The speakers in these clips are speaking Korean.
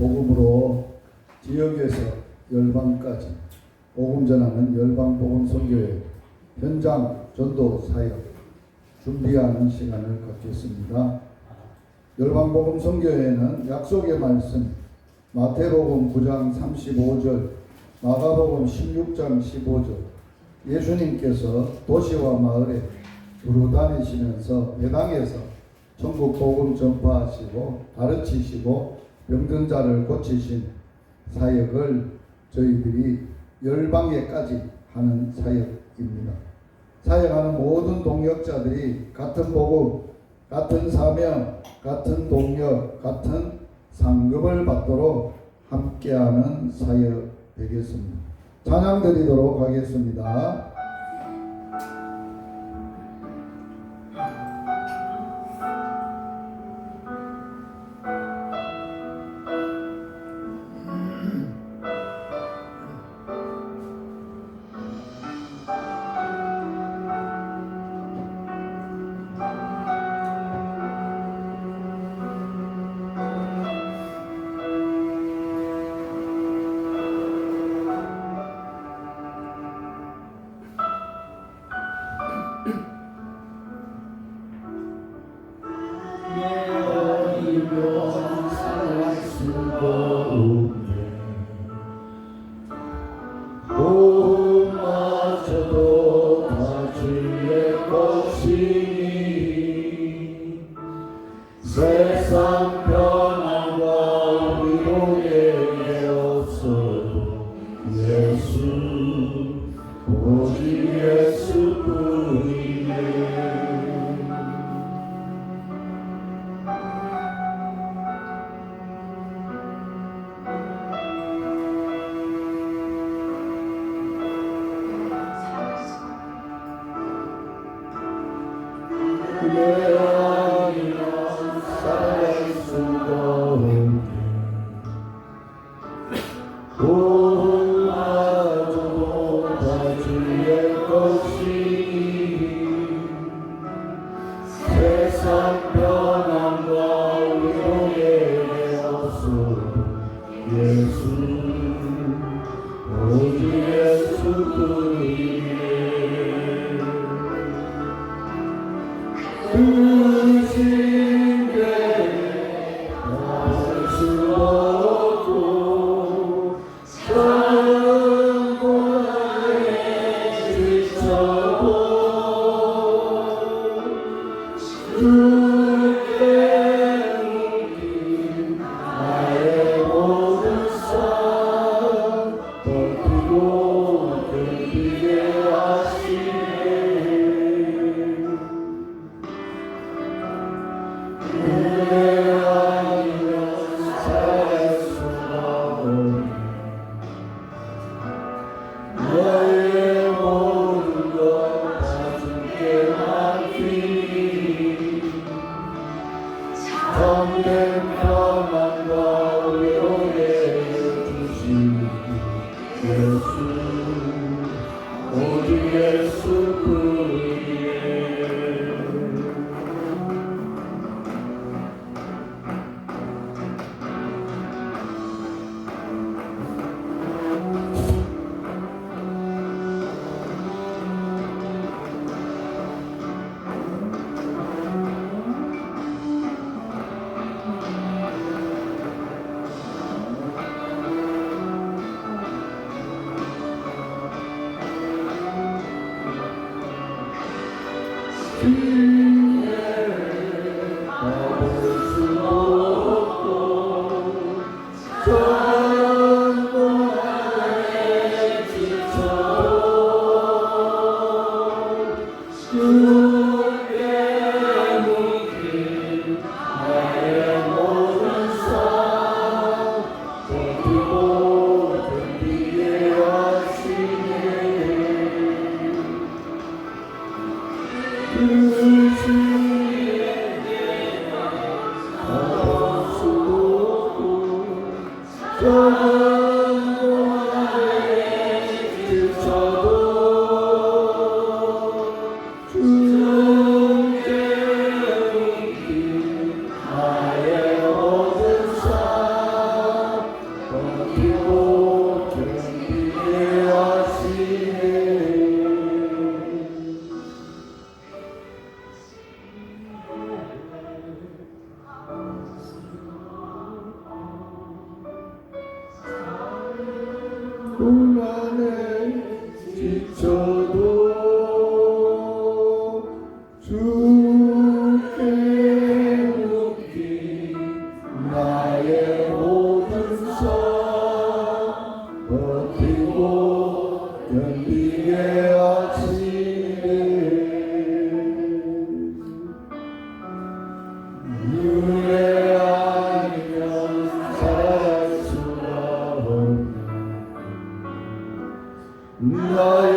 복음으로 지역에서 열방까지 복음 전하는 열방복음 선교회 현장 전도 사역 준비하는 시간을 갖겠습니다. 열방복음 선교회는 약속의 말씀 마태복음 9장 35절, 마가복음 16장 15절, 예수님께서 도시와 마을에 두루 다니시면서 배당에서 전국 복음 전파하시고 가르치시고 병든 자를 고치신 사역을 저희들이 열방에까지 하는 사역입니다. 사역하는 모든 동역자들이 같은 복음, 같은 사명, 같은 동력, 같은 상급을 받도록 함께하는 사역 되겠습니다. 찬양 드리도록 하겠습니다. 세상 편안과 위로에 없어도 예수 오직 예수뿐이네. 세상 편안과 위로에 없어도 예수 오직 예수뿐이네. 크신 게 알 수 없고 천고에 지쳐도 주께 묶인 나의 모든 삶 버티고 견디게 하시네. 은혜 아니면 살 수가 없네. 너의 모든 것 다 주께 맡기니 참된 평안과 위로에 주신 예수 오직 예수뿐이네. 기회를 얻을 수 없고 천고에 지쳐도 주께 묶인 나의 모든 삶 버티고 견디게 하시네. 나의 모든 삶 고난에 지쳐도 주께 묻기 나의 모든 삶 버티고 견디게 하시네. 은혜 아니면 살아갈 수가 없네. 나의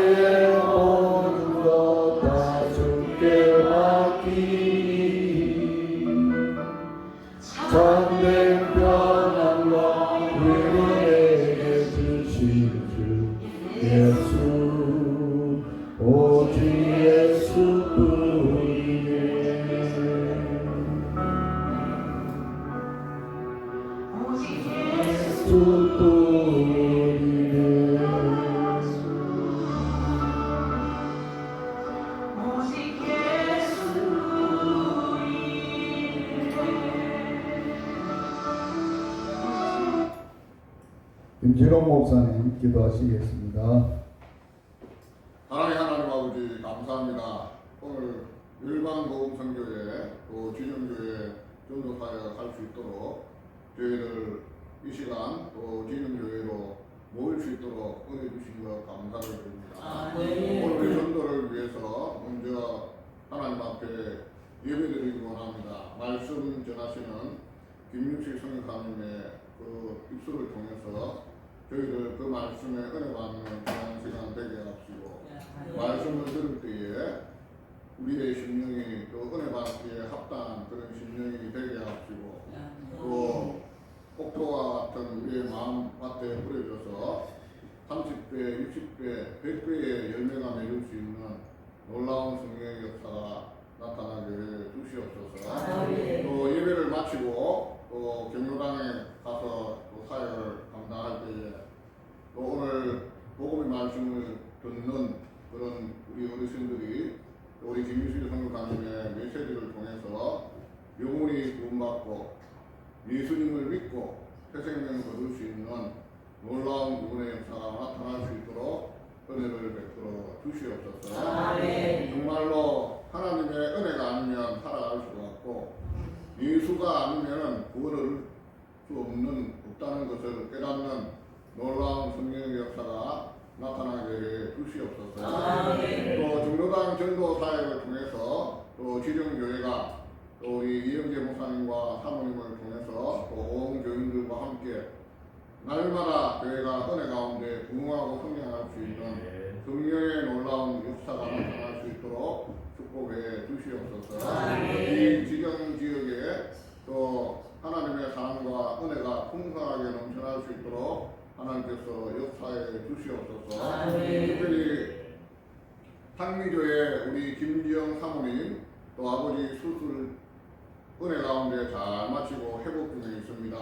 모든 것 다 주께 맡기니 참된 평안과 은혜에게 주신 주 예수 오직 예수뿐이네. 예수뿐이네. 김진홍 목사님 기도하시겠습니다. 하나님 아버지 감사합니다. 오늘 일반보험선교회 또 진영교회 전도사역을 할 수 있도록 저희를 이 시간 또 진영교회로 모일 수 있도록 은혜 주신 것 감사를 드립니다. 오늘 전도를 위해서 먼저 하나님 앞에 예배드리기 원합니다. 말씀 전하시는 김육식 성교사님의 그 입술을 통해서 저희들 그 말씀에 은혜 받는 그런 시간 되게 합시고 말씀을 들을 때에 우리의 심령이 또 은혜 받기에 합당한 그런 심령이 되게 합시고 또 폭포와 같은 우리의 마음 밭에 뿌려져서 30배, 60배, 100배의 열매가 맺을 수 있는 놀라운 성령의 역사가 나타나게 해 주시옵소서. 또 예배를 마치고 또 경로당에 가서 또 사역을 감당할 때에 또 오늘 복음의 말씀을 듣는 그런 우리 어르신들이 또 우리 김유실 성교사님의 메시지를 통해서 영혼이 구원받고 예수님을 믿고 새 생명을 얻을 수 있는 놀라운 구원의 역사가 나타날 수 있도록 은혜를 베풀어 주시옵소서. 정말로 하나님의 은혜가 아니면 살아갈 수가 없고 예수가 아니면 구원을 수 없다는 것을 깨닫는 놀라운 성령의 역사가 나타나게 해 주시옵소서. 또 중로당 전도 사역을 통해서 또 지령교회가 또 우리 이영재 목사님과 사모님을 통해서 또 온 교인들과 함께 날마다 교회가 은혜 가운데 부흥하고 성장할 수 있는 성령의 놀라운 역사가 나타날 수 있도록 축복해 주시옵소서. 이 지정 지역에 또 하나님의 사랑과 은혜가 풍성하게 넘쳐날 수 있도록 하나님께서 역사해 주시옵소서. 특별히 상미교회 우리 김지영 사모님 또 아버지 수술 은혜 가운데 잘 마치고 회복 중에 있습니다.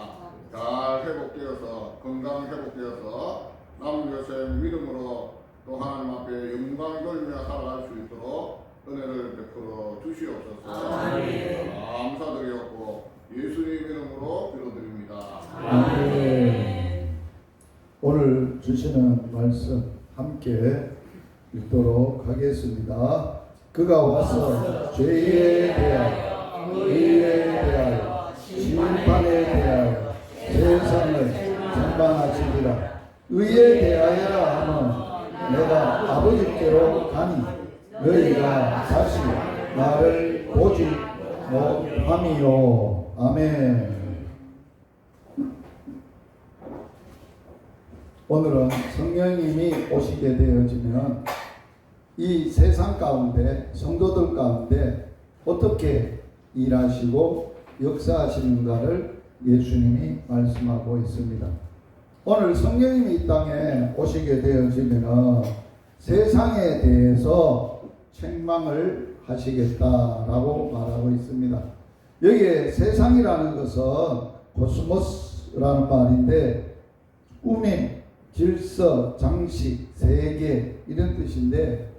잘 회복되어서 건강 회복되어서 남은 여생 믿음으로 또 하나님 앞에 영광 돌며 살아갈 수 있도록 은혜를 베풀어 주시옵소서. 감사드리옵고 예수님 이름으로 기도드립니다. 오늘 주시는 말씀 함께 읽도록 하겠습니다. 그가 와서 죄에 대하여 의에 대하여 심판에 대하여 세상을 전반하시리라. 의에 대하여라 하면 내가 아버지께로 가니 너희가 다시 나를 보지 못함이요. 아멘. 오늘은 성령님이 오시게 되어지면 이 세상 가운데 성도들 가운데 어떻게 일하시고 역사하시는가를 예수님이 말씀하고 있습니다. 오늘 성령님이 이 땅에 오시게 되어지면 세상에 대해서 책망을 하시겠다라고 말하고 있습니다. 여기에 세상이라는 것은 코스모스라는 말인데 꾸밈, 질서, 장식, 세계 이런 뜻인데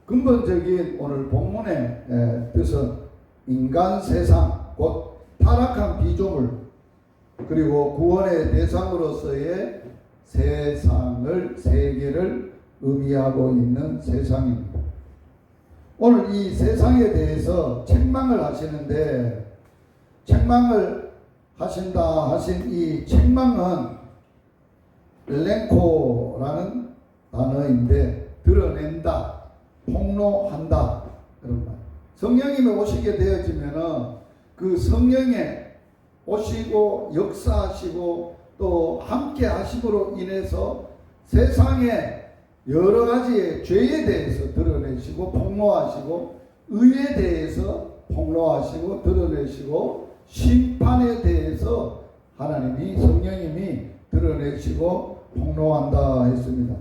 근본적인 오늘 본문의 뜻은 인간 세상, 곧 타락한 피조물 그리고 구원의 대상으로서의 세상을, 세계를 의미하고 있는 세상입니다. 오늘 이 세상에 대해서 책망을 하시는데, 책망을 하신다 하신 이 책망은 랭코라는 단어인데, 드러낸다, 폭로한다 그런 말. 성령님이 오시게 되어지면은 그 성령의 오시고 역사하시고 또 함께 하심으로 인해서 세상에 여러 가지의 죄에 대해서 드러내시고 폭로하시고, 의에 대해서 폭로하시고 드러내시고, 심판에 대해서 하나님이, 성령님이 드러내시고 폭로한다 했습니다.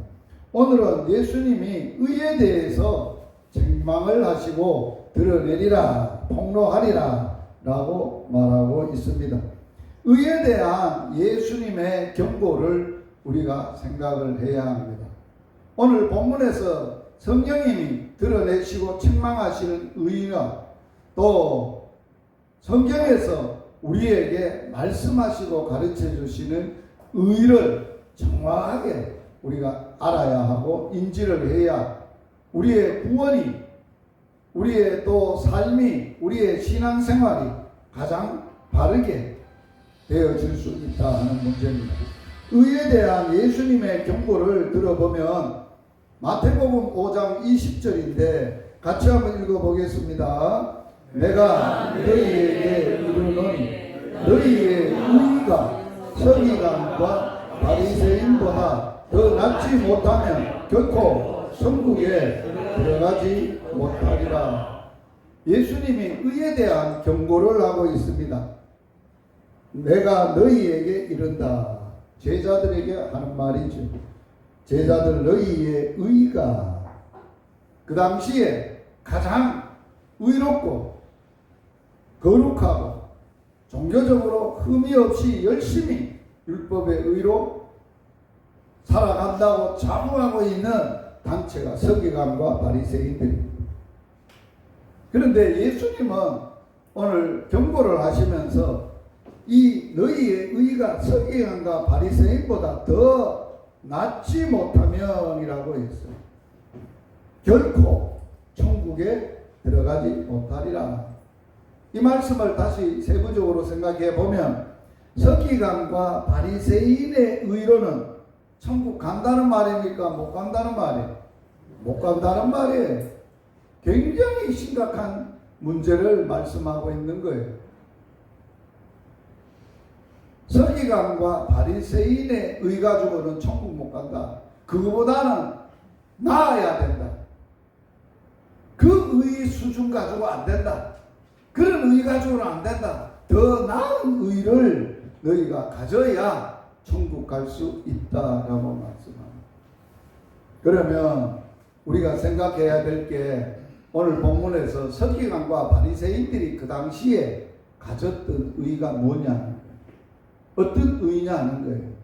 오늘은 예수님이 의에 대해서 책망을 하시고 드러내리라, 폭로하리라 라고 말하고 있습니다. 의에 대한 예수님의 경고를 우리가 생각을 해야 합니다. 오늘 본문에서 성령님이 드러내시고 책망하시는 의가, 또 성경에서 우리에게 말씀하시고 가르쳐 주시는 의를 정확하게 우리가 알아야 하고 인지를 해야 우리의 구원이, 우리의 또 삶이, 우리의 신앙생활이 가장 바르게 되어질 수 있다 하는 문제입니다. 의에 대한 예수님의 경고를 들어보면 마태복음 5장 20절인데 같이 한번 읽어보겠습니다. 내가 너희에게 이르노니 너희의 의가 서기관과 바리새인보다 더 낫지 못하면 결코 천국에 들어가지 못하리라. 예수님이 의에 대한 경고를 하고 있습니다. 내가 너희에게 이른다. 제자들에게 하는 말이죠. 제자들, 너희의 의가, 그 당시에 가장 의롭고 거룩하고 종교적으로 흠이 없이 열심히 율법의 의로 살아간다고 자부하고 있는 단체가 서기관과 바리새인들입니다. 그런데 예수님은 오늘 경고를 하시면서 이 너희의 의가 서기관과 바리새인보다 더 낫지 못하면이라고 했어요. 결코 천국에 들어가지 못하리라. 이 말씀을 다시 세부적으로 생각해 보면 서기관과 바리새인의 의로는 천국 간다는 말입니까? 못 간다는 말이에요? 못 간다는 말이에요. 굉장히 심각한 문제를 말씀하고 있는 거예요. 서기관과 바리새인의 의 가지고는 천국 못 간다. 그거보다는 나아야 된다. 그 의 수준 가지고 안 된다. 그런 의 가지고는 안 된다. 더 나은 의를 너희가 가져야 천국 갈 수 있다라고 말씀합니다. 그러면 우리가 생각해야 될 게, 오늘 본문에서 서기관과 바리새인들이 그 당시에 가졌던 의가 뭐냐는 거예요. 어떤 의냐는 거예요.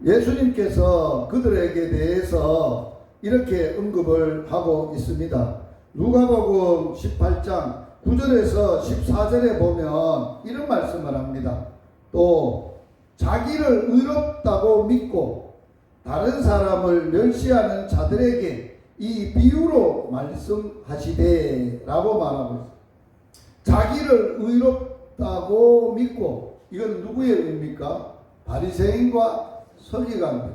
예수님께서 그들에게 대해서 이렇게 언급을 하고 있습니다. 누가복음 18장 9절에서 14절에 보면 이런 말씀을 합니다. 또 자기를 의롭다고 믿고 다른 사람을 멸시하는 자들에게 이 비유로 말씀하시되 라고 말하고 있습니다. 자기를 의롭다고 믿고, 이건 누구의 의입니까? 바리새인과 서기관들.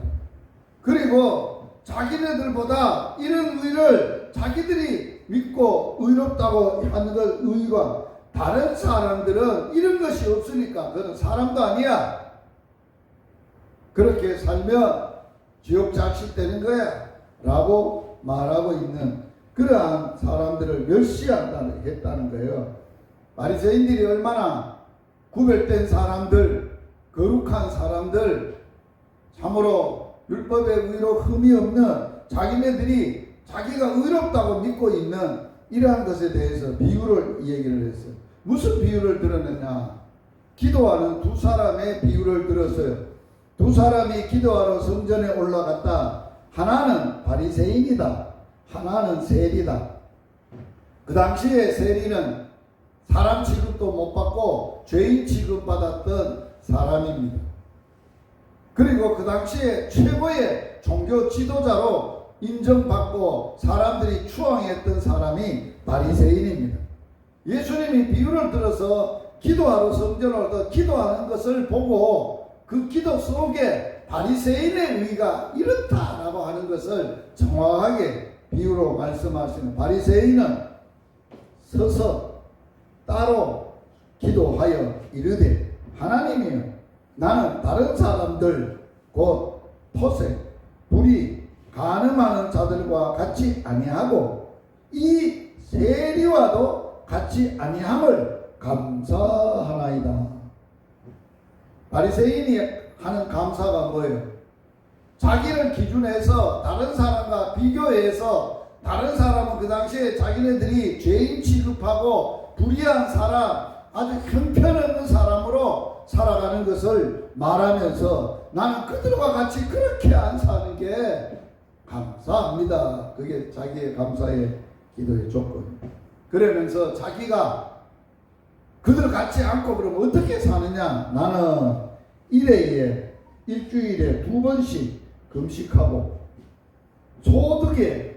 그리고 자기네들보다 이런 의를 자기들이 믿고 의롭다고 하는 것 의가, 다른 사람들은 이런 것이 없으니까 그는 사람도 아니야. 그렇게 살면 지옥 작식되는 거야 라고 말하고 있는 그러한 사람들을 멸시했다는 거예요. 바리새인들이 얼마나 구별된 사람들, 거룩한 사람들, 참으로 율법의 의로 흠이 없는 자기네들이 자기가 의롭다고 믿고 있는 이러한 것에 대해서 비유를 얘기를 했어요. 무슨 비유를 들었느냐? 기도하는 두 사람의 비유를 들었어요. 두 사람이 기도하러 성전에 올라갔다. 하나는 바리새인이다. 하나는 세리다. 그 당시에 세리는 사람 취급도 못 받고 죄인 취급받았던 사람입니다. 그리고 그 당시에 최고의 종교 지도자로 인정받고 사람들이 추앙했던 사람이 바리새인입니다. 예수님이 비유를 들어서 기도하러 성전으로 더 기도하는 것을 보고 그 기도 속에 바리새인의 의가 이렇다라고 하는 것을 정확하게 비유로 말씀하시는, 바리새인은 서서 따로 기도하여 이르되 하나님이여, 나는 다른 사람들 곧 토색, 불의, 간음하는 자들과 같이 아니하고 이 세리와도 같이 아니함을 감사하나이다. 바리새인이 하는 감사가 뭐예요? 자기를 기준해서 다른 사람과 비교해서 다른 사람은 그 당시에 자기네들이 죄인 취급하고 불의한 사람, 아주 형편없는 사람으로 살아가는 것을 말하면서 나는 그들과 같이 그렇게 안 사는 게 감사합니다. 그게 자기의 감사의 기도의 조건. 그러면서 자기가 그들 같이 않고 그러면 어떻게 사느냐? 나는 일주일에 2번씩 금식하고 소득의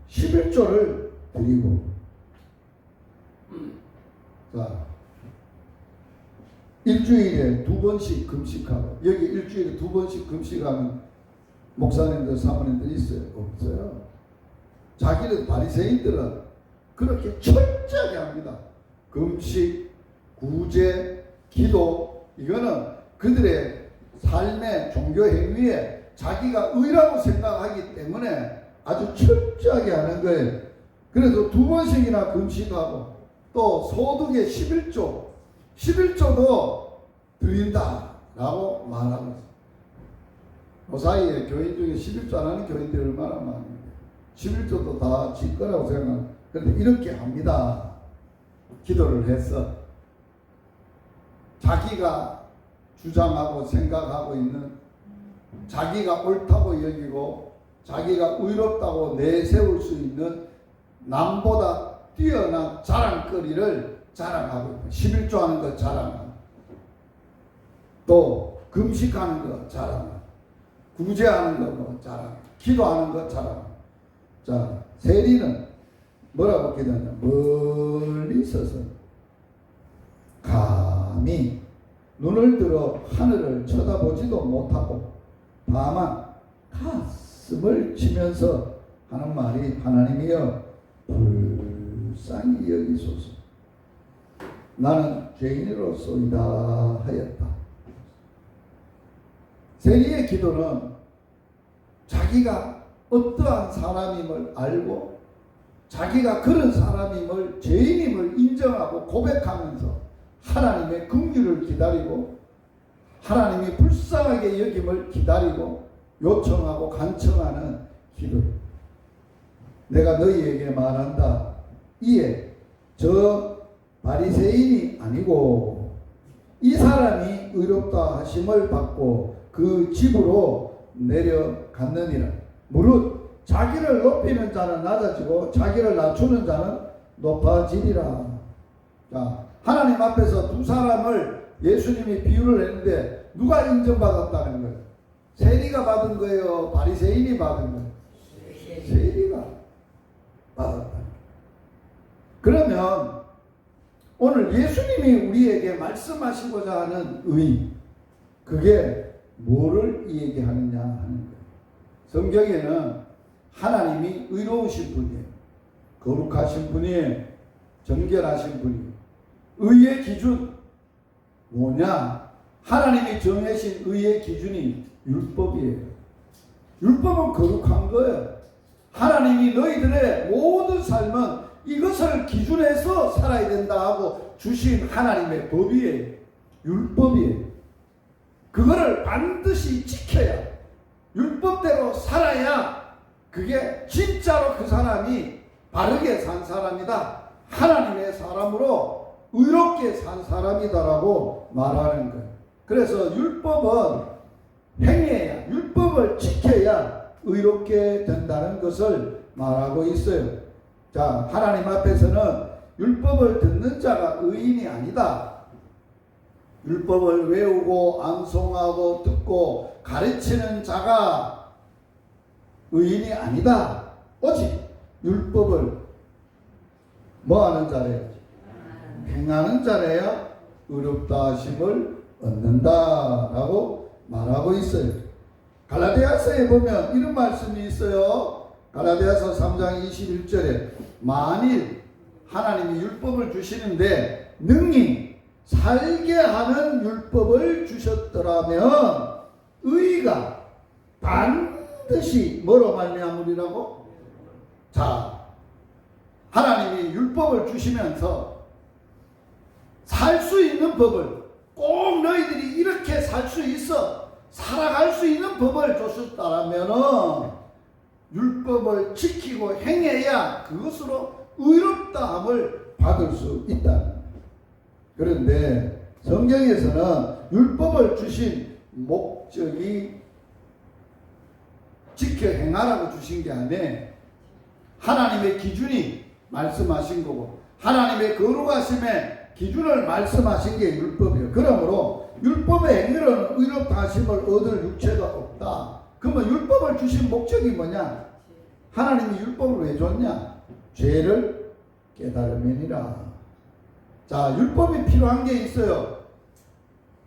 11조를 드리고, 자, 일주일에 2번씩 금식하고, 여기 일주일에 2번씩 금식하는 목사님들 사모님들 있어요? 없어요. 자기는 바리새인들은 그렇게 철저하게 합니다. 금식, 구제, 기도, 이거는 그들의 삶의 종교 행위에 자기가 의라고 생각하기 때문에 아주 철저하게 하는 거예요. 그래서 2번씩이나 금식하고 또 소득의 11조도 드린다라고 말하고 있어요. 그 사이에 교인 중에 11조 안 하는 교인들이 얼마나 많은데 11조도 다 질 거라고 생각합니다. 그런데 이렇게 합니다. 기도를 해서 자기가 주장하고 생각하고 있는, 자기가 옳다고 여기고 자기가 의롭다고 내세울 수 있는 남보다 뛰어난 자랑거리를 자랑하고 있고, 11조 하는 거 자랑하고, 또 금식하는 거 자랑하고, 구제하는 거 자랑하고, 기도하는 거 자랑하고. 자, 세리는 뭐라고 기도하냐? 멀리 서서 감히 눈을 들어 하늘을 쳐다보지도 못하고 다만 가슴을 치면서 하는 말이, 하나님이여 불쌍히 여기소서, 나는 죄인으로소이다 하였다. 세리의 기도는 자기가 어떠한 사람임을 알고 자기가 그런 사람임을, 죄인임을 인정하고 고백하면서 하나님의 긍휼을 기다리고 하나님이 불쌍하게 여김을 기다리고 요청하고 간청하는 기도. 내가 너희에게 말한다. 이에 저 바리새인이 아니고 이 사람이 의롭다 하심을 받고 그 집으로 내려갔느니라. 무릇 자기를 높이는 자는 낮아지고 자기를 낮추는 자는 높아지리라. 자, 하나님 앞에서 두 사람을 예수님이 비유를 했는데 누가 인정받았다는 거예요? 세리가 받은 거예요? 바리새인이 받은 거예요? 세리가 받았다. 그러면 오늘 예수님이 우리에게 말씀하시고자 하는 의, 그게 뭐를 얘기하느냐 하는 거예요. 성경에는 하나님이 의로우신 분이에요. 거룩하신 분이에요. 정결하신 분이에요. 의의 기준 뭐냐? 하나님이 정하신 의의 기준이 율법이에요. 율법은 거룩한 거예요. 하나님이 너희들의 모든 삶은 이것을 기준해서 살아야 된다 하고 주신 하나님의 법이에요. 율법이에요. 그거를 반드시 지켜야, 율법대로 살아야 그게 진짜로 그 사람이 바르게 산 사람이다, 하나님의 사람으로 의롭게 산 사람이다라고 말하는 거예요. 그래서 율법은 행해야, 율법을 지켜야 의롭게 된다는 것을 말하고 있어요. 자, 하나님 앞에서는 율법을 듣는 자가 의인이 아니다. 율법을 외우고 암송하고 듣고 가르치는 자가 의인이 아니다. 오직 율법을 뭐하는 자래요? 행하는 자래야 의롭다 하심을 얻는다라고 말하고 있어요. 갈라디아서에 보면 이런 말씀이 있어요. 갈라디아서 3장 21절에 만일 하나님이 율법을 주시는데 능히 살게 하는 율법을 주셨더라면 의가 반드시 뭐로 말미암으리라고? 자, 하나님이 율법을 주시면서 살 수 있는 법을 꼭 너희들이 이렇게 살 수 있어 살아갈 수 있는 법을 줬었다라면은 율법을 지키고 행해야 그것으로 의롭다함을 받을 수 있다. 그런데 성경에서는 율법을 주신 목적이 지켜 행하라고 주신 게 아니에요. 하나님의 기준이 말씀하신 거고 하나님의 거룩하심의 기준을 말씀하신 게 율법이에요. 그러므로 율법의 행위로는 의롭다 하심을 얻을 육체가 없다. 그러면 율법을 주신 목적이 뭐냐? 하나님이 율법을 왜 줬냐? 죄를 깨달음이니라. 자, 율법이 필요한 게 있어요.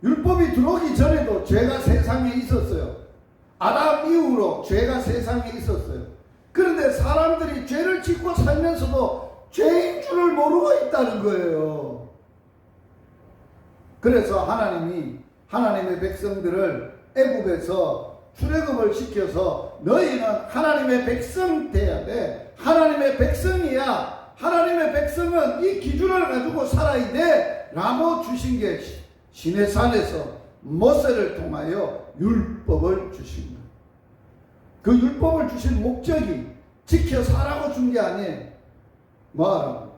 율법이 들어오기 전에도 죄가 세상에 있었어요. 아담 이후로 죄가 세상에 있었어요. 그런데 사람들이 죄를 짓고 살면서도 죄인 줄을 모르고 있다는 거예요. 그래서 하나님이 하나님의 백성들을 애굽에서 출애굽을 시켜서 너희는 하나님의 백성 돼야 돼. 하나님의 백성이야. 하나님의 백성은 이 기준을 가지고 살아야 돼 라고 주신 게 시내산에서 모세를 통하여 율법을 주신 거예요. 그 율법을 주신 목적이 지켜 살라고 준 게 아니에요. 뭐하라고?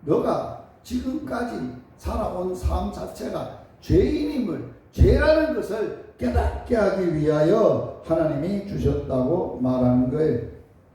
너가 지금까지 살아온 삶 자체가 죄인임을, 죄라는 것을 깨닫게 하기 위하여 하나님이 주셨다고 말하는 거예요.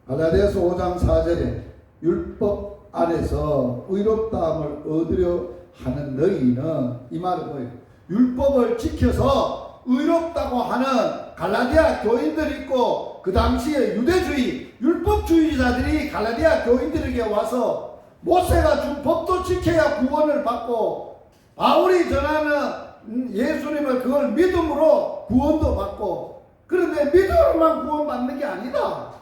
갈라디아서 5장 4절에 율법 안에서 의롭다함을 얻으려 하는 너희는, 이 말은 뭐예요? 율법을 지켜서 의롭다고 하는 갈라디아 교인들이 있고 그 당시에 유대주의 율법주의자들이 갈라디아 교인들에게 와서 모세가 준 법도 지켜야 구원을 받고 바울이 전하는 예수님을 그걸 믿음으로 구원도 받고, 그런데 믿음으로만 구원받는 게 아니다.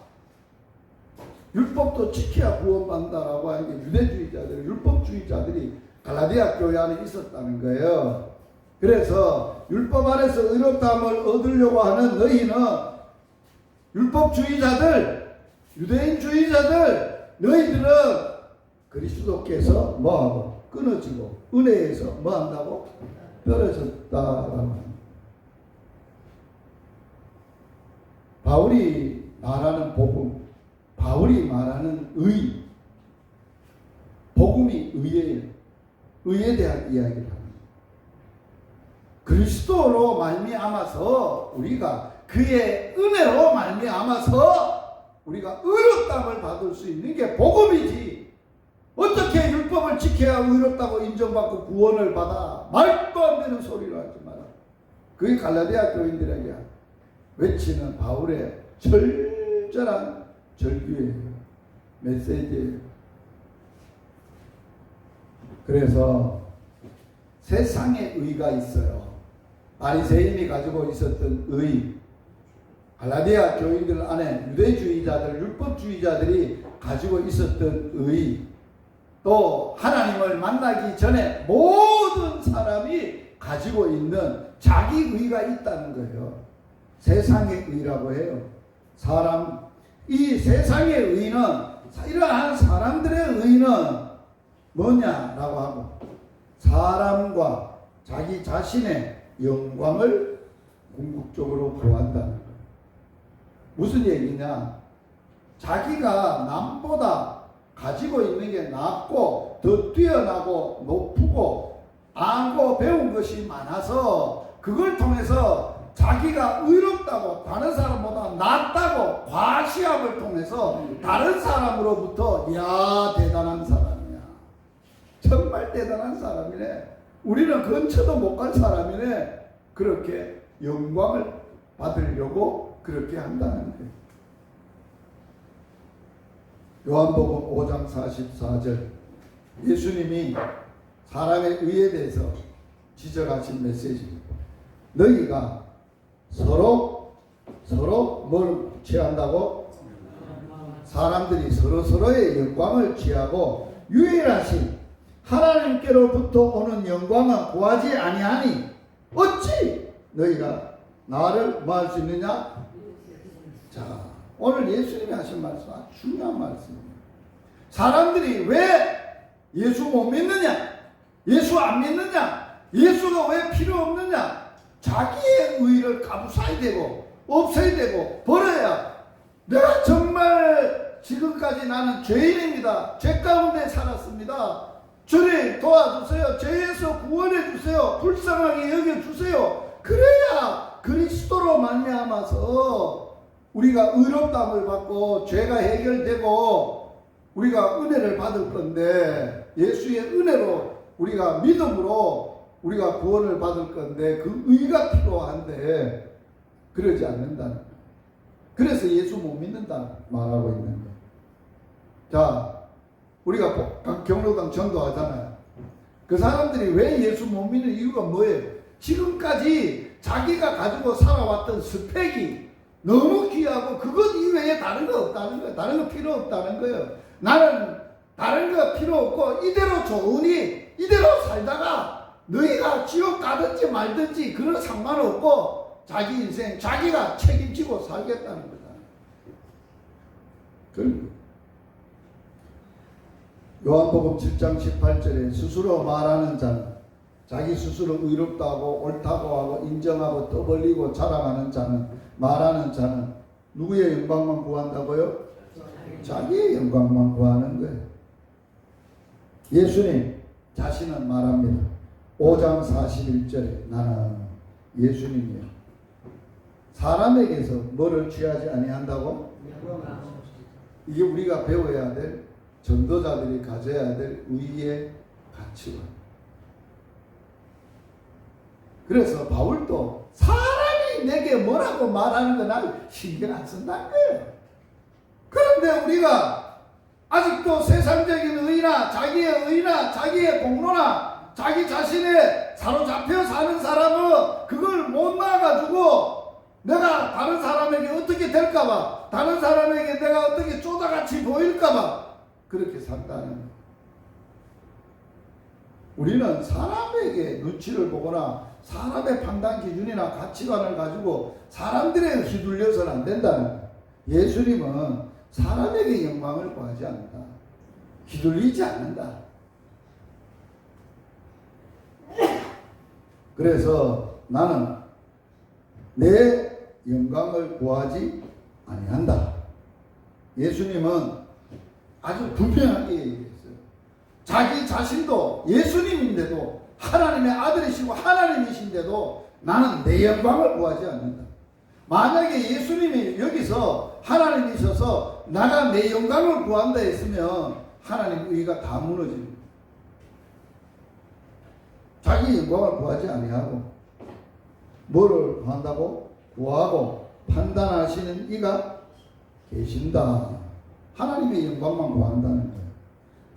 율법도 지켜야 구원받는다라고 하는 게 유대주의자들, 율법주의자들이 갈라디아 교회 안에 있었다는 거예요. 그래서 율법 안에서 의롭다함을 얻으려고 하는 너희는 율법주의자들, 유대인주의자들, 너희들은 그리스도께서 뭐하고 끊어지고 은혜에서 뭐한다고 떨어졌다라고. 바울이 말하는 복음, 바울이 말하는 의, 복음이 의예요. 의에 대한 이야기를 합니다. 그리스도로 말미암아서 우리가 그의 은혜로 말미암아서 우리가 의롭다함을 받을 수 있는 게 복음이지. 어떻게 율법을 지켜야 의롭다고 인정받고 구원을 받아? 말도 안 되는 소리를 하지 마라. 그게 갈라디아 교인들에게 외치는 바울의 절절한 절규예요. 메시지예요. 그래서 세상에 의가 있어요. 바리새인이 가지고 있었던 의, 갈라디아 교인들 안에 유대주의자들, 율법주의자들이 가지고 있었던 의, 또 하나님을 만나기 전에 모든 사람이 가지고 있는 자기 의가 있다는 거예요. 세상의 의라고 해요. 이 세상의 의는, 이러한 사람들의 의는 뭐냐라고 하고, 사람과 자기 자신의 영광을 궁극적으로 구한다는 거예요. 무슨 얘기냐? 자기가 남보다 가지고 있는 게 낫고 더 뛰어나고 높고 알고 배운 것이 많아서 그걸 통해서 자기가 의롭다고, 다른 사람보다 낫다고 과시함을 통해서 다른 사람으로부터 야 대단한 사람이야, 정말 대단한 사람이네, 우리는 근처도 못 갈 사람이네. 그렇게 영광을 받으려고 그렇게 한다는 거예요. 요한복음 5장 44절 예수님이 사람의 의에 대해서 지적하신 메시지입니다. 너희가 서로 뭘 취한다고? 사람들이 서로의 영광을 취하고 유일하신 하나님께로부터 오는 영광은 구하지 아니하니 어찌 너희가 나를 뭐 할 수 있느냐? 자, 오늘 예수님이 하신 말씀 아주 중요한 말씀입니다. 사람들이 왜 예수 못 믿느냐? 예수 안 믿느냐? 예수가 왜 필요 없느냐? 자기의 의를 감싸야 되고 없애야 되고 버려야 내가 정말 지금까지 나는 죄인입니다. 죄 가운데 살았습니다. 주님 도와주세요. 죄에서 구원해 주세요. 불쌍하게 여겨주세요. 그래야 그리스도로 말미암아서 우리가 의롭다함을 받고 죄가 해결되고 우리가 은혜를 받을 건데 예수의 은혜로 우리가 믿음으로 우리가 구원을 받을 건데 그 의가 필요한데 그러지 않는다는 거예요. 그래서 예수 못 믿는다 말하고 있는 거예요. 자, 우리가 경로당 전도하잖아요. 그 사람들이 왜 예수 못 믿는 이유가 뭐예요? 지금까지 자기가 가지고 살아왔던 스펙이 너무 귀하고 그것 이외에 다른 거 없다는 거예요. 다른 거 필요 없다는 거예요. 나는 다른 거 필요 없고 이대로 좋으니 이대로 살다가 너희가 지옥 가든지 말든지 그런 상관없고 자기 인생 자기가 책임지고 살겠다는 거다. 요한복음 7장 18절에 스스로 말하는 자는 자기 스스로 의롭다고 옳다고 하고 인정하고 떠벌리고 자랑하는 자는 말하는 자는 누구의 영광만 구한다고요? 자기의 영광만 구하는 거예요. 예수님 자신은 말합니다. 5장 41절에 나는 예수님이요 사람에게서 뭐를 취하지 아니한다고? 이게 우리가 배워야 될 전도자들이 가져야 될 의의 가치관. 그래서 바울도 사람이 내게 뭐라고 말하는 거 난 신경 안 쓴다는 거예요. 그런데 우리가 아직도 세상적인 의나 자기의 의나 자기의 공로나 자기 자신의 사로잡혀 사는 사람은 그걸 못 나가지고 내가 다른 사람에게 어떻게 될까봐 다른 사람에게 내가 어떻게 쪼다같이 보일까봐 그렇게 산다는 거예요. 우리는 사람에게 눈치를 보거나 사람의 판단 기준이나 가치관을 가지고 사람들에 휘둘려서는 안 된다는 거예요. 예수님은 사람에게 영광을 구하지 않는다. 휘둘리지 않는다. 그래서 나는 내 영광을 구하지 아니한다. 예수님은 아주 분명하게 얘기했어요. 자기 자신도 예수님인데도 하나님의 아들이시고 하나님이신데도 나는 내 영광을 구하지 않는다. 만약에 예수님이 여기서 하나님이셔서 나가 내 영광을 구한다 했으면 하나님 의가 다 무너집니다. 자기 영광을 구하지 아니하고 뭐를 구한다고? 구하고 판단하시는 이가 계신다. 하나님의 영광만 구한다는 거예요.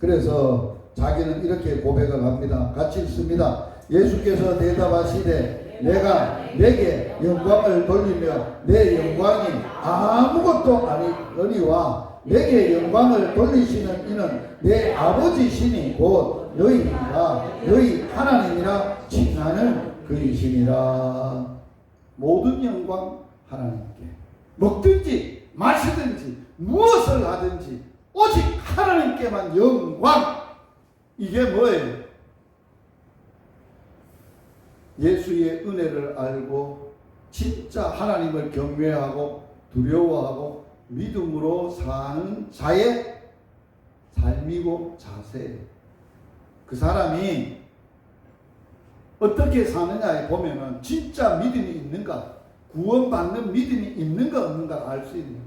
그래서 자기는 이렇게 고백을 합니다. 같이 읽습니다. 예수께서 대답하시되 내가 내게 영광을 돌리며 내 영광이 아무것도 아니거니와 내게 영광을 돌리시는 이는 내 아버지시니 곧 너희가 너희 하나님이라 칭하는 그이시니라. 모든 영광 하나님께. 먹든지 마시든지 무엇을 하든지 오직 하나님께만 영광. 이게 뭐예요? 예수의 은혜를 알고 진짜 하나님을 경외하고 두려워하고 믿음으로 사는 자의 삶이고 자세. 그 사람이 어떻게 사느냐에 보면은 진짜 믿음이 있는가, 구원받는 믿음이 있는가 없는가 알 수 있는 거예요.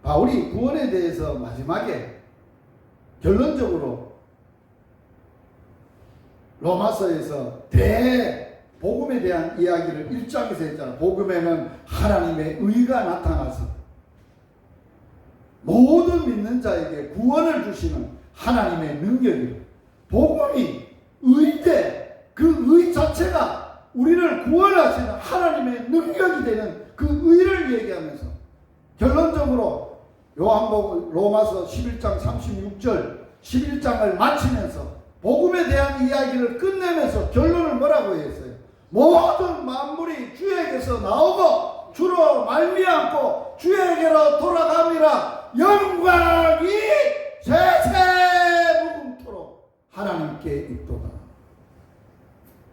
바울이 구원에 대해서 마지막에 결론적으로 로마서에서 복음에 대한 이야기를 1장에서 했잖아. 복음에는 하나님의 의가 나타나서 모든 믿는 자에게 구원을 주시는 하나님의 능력이에요. 복음이 의인데 그 의 자체가 우리를 구원하시는 하나님의 능력이 되는 그 의를 얘기하면서 결론적으로 요한복음 로마서 11장 36절 11장을 마치면서 복음에 대한 이야기를 끝내면서 결론을 뭐라고 했어요? 모든 만물이 주에게서 나오고 주로 말미암고 주에게로 돌아갑니다. 영광이 세세 무궁토록 하나님께 있도다.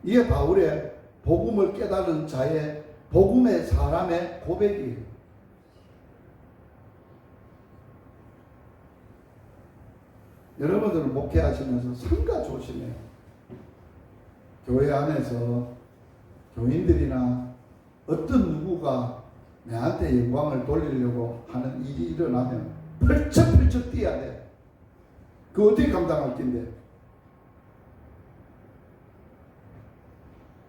이게 바울의 복음을 깨달은 자의 복음의 사람의 고백이에요. 여러분들은 목회하시면서 성가 조심해요. 교회 안에서 교인들이나 어떤 누구가 내한테 영광을 돌리려고 하는 일이 일어나면 펄쩍펄쩍 뛰어야 돼. 그거 어떻게 감당할 텐데?